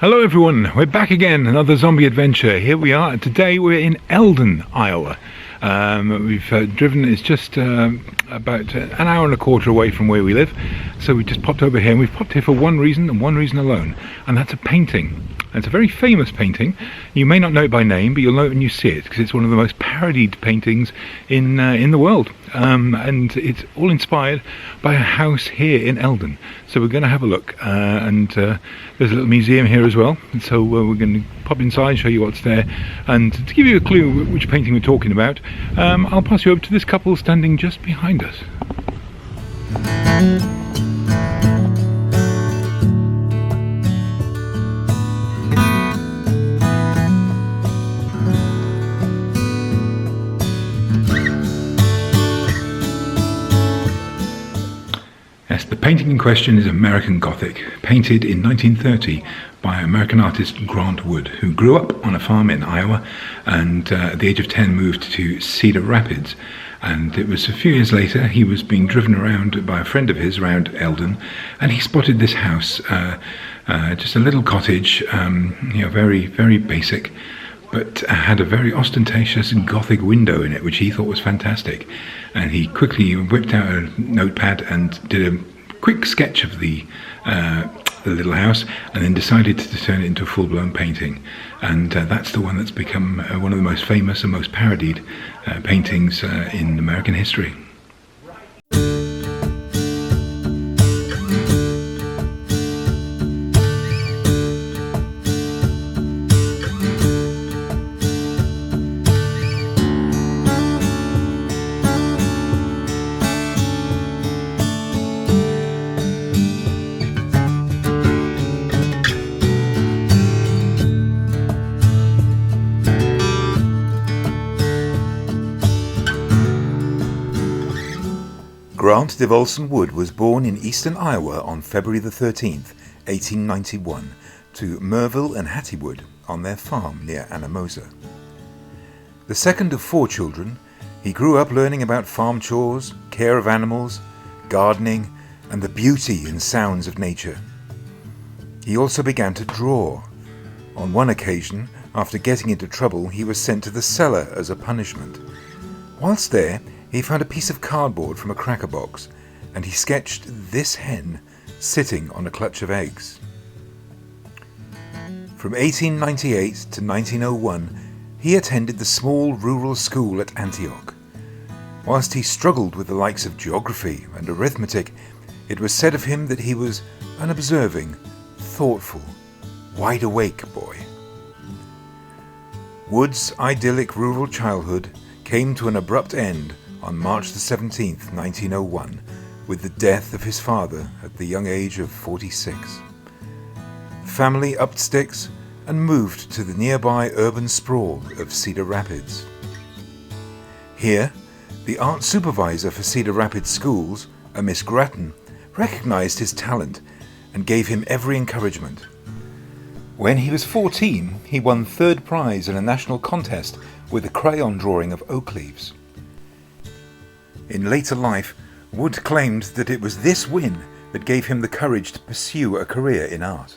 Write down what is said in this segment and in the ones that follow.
Hello everyone, we're back again, another zombie adventure. Here we are, today we're in Eldon, Iowa. We've driven, it's just about an hour and a quarter away from where we live. So we just popped over here, and we've popped here for one reason and one reason alone. And that's a painting. And it's a very famous painting. You may not know it by name, but you'll know it when you see it, because it's one of the most parodied paintings in the world. And it's all inspired by a house here in Eldon. So we're going to have a look. And there's a little museum here as well. And so we're going to pop inside, show you what's there. And to give you a clue which painting we're talking about, I'll pass you over to this couple standing just behind us. Yes, the painting in question is American Gothic, painted in 1930 by American artist Grant Wood, who grew up on a farm in Iowa and at the age of 10 moved to Cedar Rapids. And it was a few years later he was being driven around by a friend of his around Eldon, and he spotted this house, just a little cottage, very, very basic, but had a very ostentatious Gothic window in it, which he thought was fantastic. And he quickly whipped out a notepad and did a quick sketch of the little house, and then decided to turn it into a full-blown painting. And that's the one that's become one of the most famous and most parodied paintings in American history. Grant DeVolson Wood was born in eastern Iowa on February the 13th, 1891, to Merville and Hattie Wood on their farm near Anamosa. The second of 4 children, he grew up learning about farm chores, care of animals, gardening, and the beauty and sounds of nature. He also began to draw. On one occasion, after getting into trouble, he was sent to the cellar as a punishment. Whilst there, he found a piece of cardboard from a cracker box, and he sketched this hen sitting on a clutch of eggs. From 1898 to 1901, he attended the small rural school at Antioch. Whilst he struggled with the likes of geography and arithmetic, it was said of him that he was an observing, thoughtful, wide-awake boy. Wood's idyllic rural childhood came to an abrupt end on March the 17th, 1901, with the death of his father at the young age of 46. The family upped sticks and moved to the nearby urban sprawl of Cedar Rapids. Here, the art supervisor for Cedar Rapids schools, a Miss Grattan, recognized his talent and gave him every encouragement. When he was 14, he won 3rd prize in a national contest with a crayon drawing of oak leaves. In later life, Wood claimed that it was this win that gave him the courage to pursue a career in art.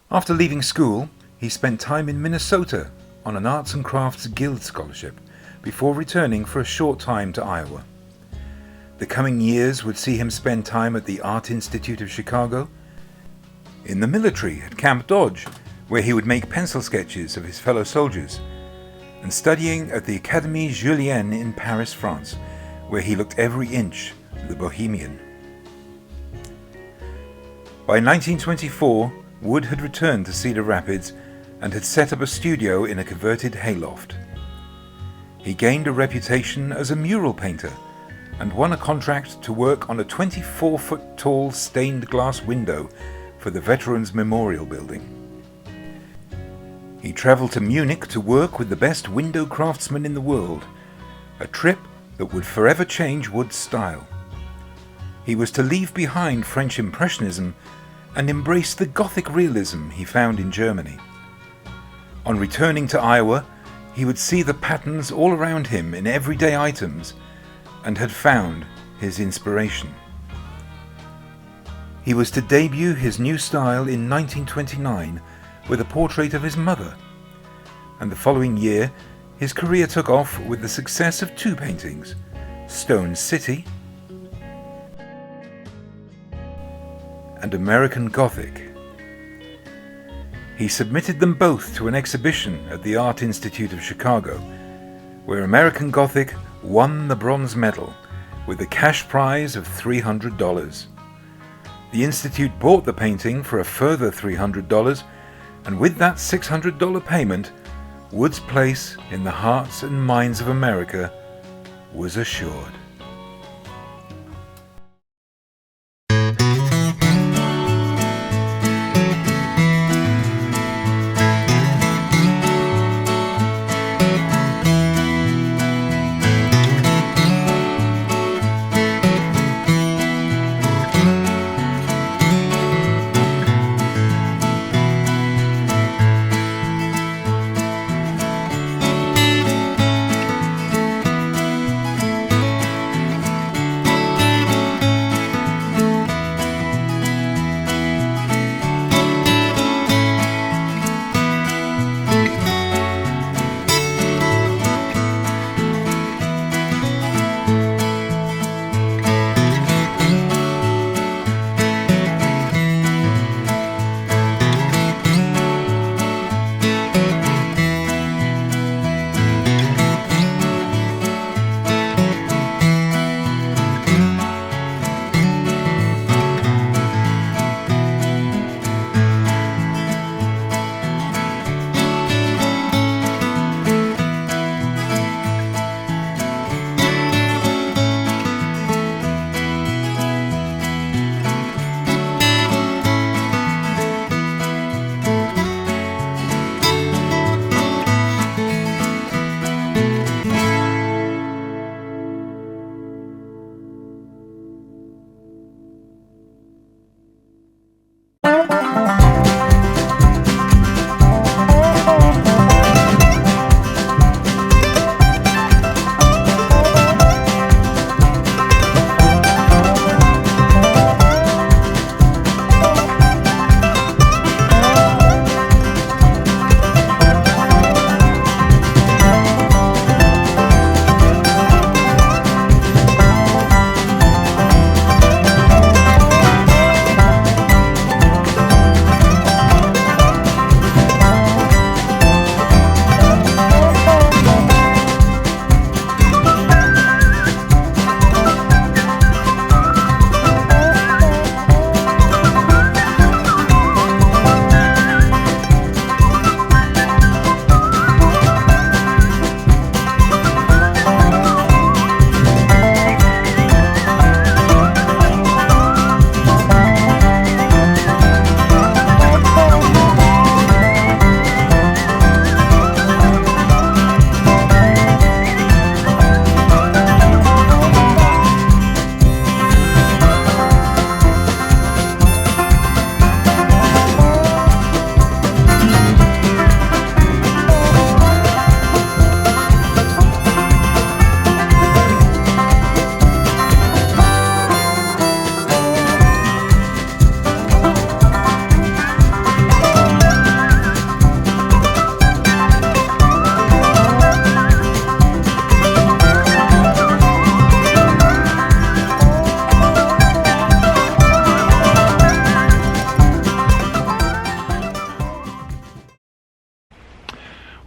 After leaving school, he spent time in Minnesota on an Arts and Crafts Guild scholarship before returning for a short time to Iowa. The coming years would see him spend time at the Art Institute of Chicago, in the military at Camp Dodge, where he would make pencil sketches of his fellow soldiers, and studying at the Académie Julienne in Paris, France, where he looked every inch the bohemian. By 1924, Wood had returned to Cedar Rapids and had set up a studio in a converted hayloft. He gained a reputation as a mural painter and won a contract to work on a 24-foot tall stained glass window for the Veterans Memorial Building. He travelled to Munich to work with the best window craftsmen in the world, a trip that would forever change Wood's style. He was to leave behind French Impressionism and embrace the Gothic realism he found in Germany. On returning to Iowa, he would see the patterns all around him in everyday items and had found his inspiration. He was to debut his new style in 1929 with a portrait of his mother, and the following year his career took off with the success of two paintings, Stone City and American Gothic. He submitted them both to an exhibition at the Art Institute of Chicago, where American Gothic won the bronze medal with the cash prize of $300. The Institute bought the painting for a further $300, and with that $600 payment, Wood's place in the hearts and minds of America was assured.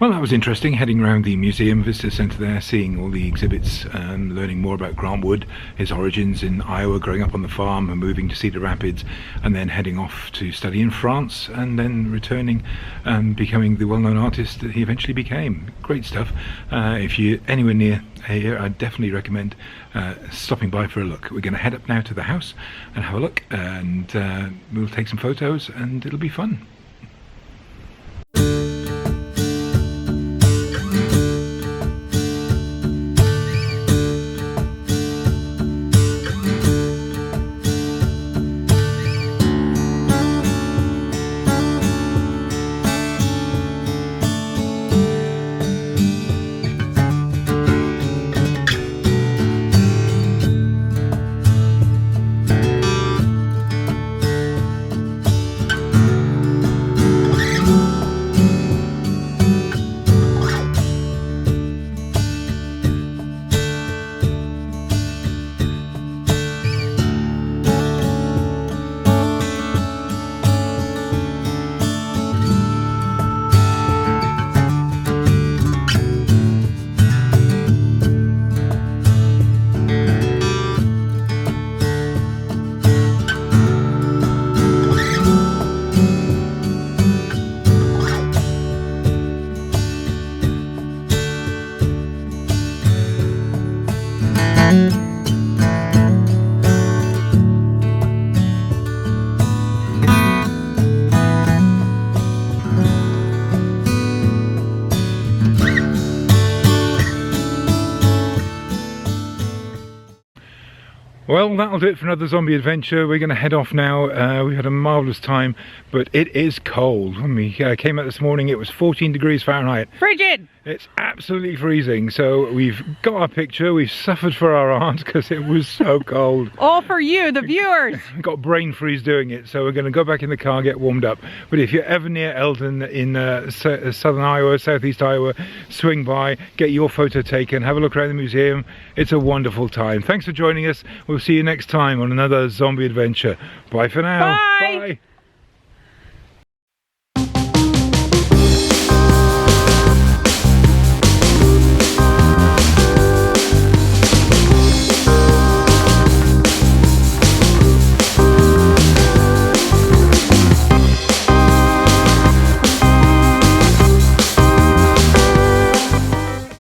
Well, that was interesting, heading around the museum visitor centre there, seeing all the exhibits, learning more about Grant Wood, his origins in Iowa, growing up on the farm and moving to Cedar Rapids, and then heading off to study in France, and then returning and becoming the well-known artist that he eventually became. Great stuff. If you're anywhere near here, I'd definitely recommend stopping by for a look. We're going to head up now to the house and have a look, and we'll take some photos, and it'll be fun. Well, that'll do it for another zombie adventure. We're going to head off now. We had a marvellous time, but it is cold. When we came out this morning, it was 14 degrees Fahrenheit. Frigid! It's absolutely freezing. So we've got our picture. We've suffered for our art because it was so cold. All for you, the viewers. We got brain freeze doing it. So we're going to go back in the car, get warmed up. But if you're ever near Eldon in southern Iowa, southeast Iowa, swing by, get your photo taken, have a look around the museum. It's a wonderful time. Thanks for joining us. We'll see you next time on another zombie adventure. Bye for now. Bye. Bye.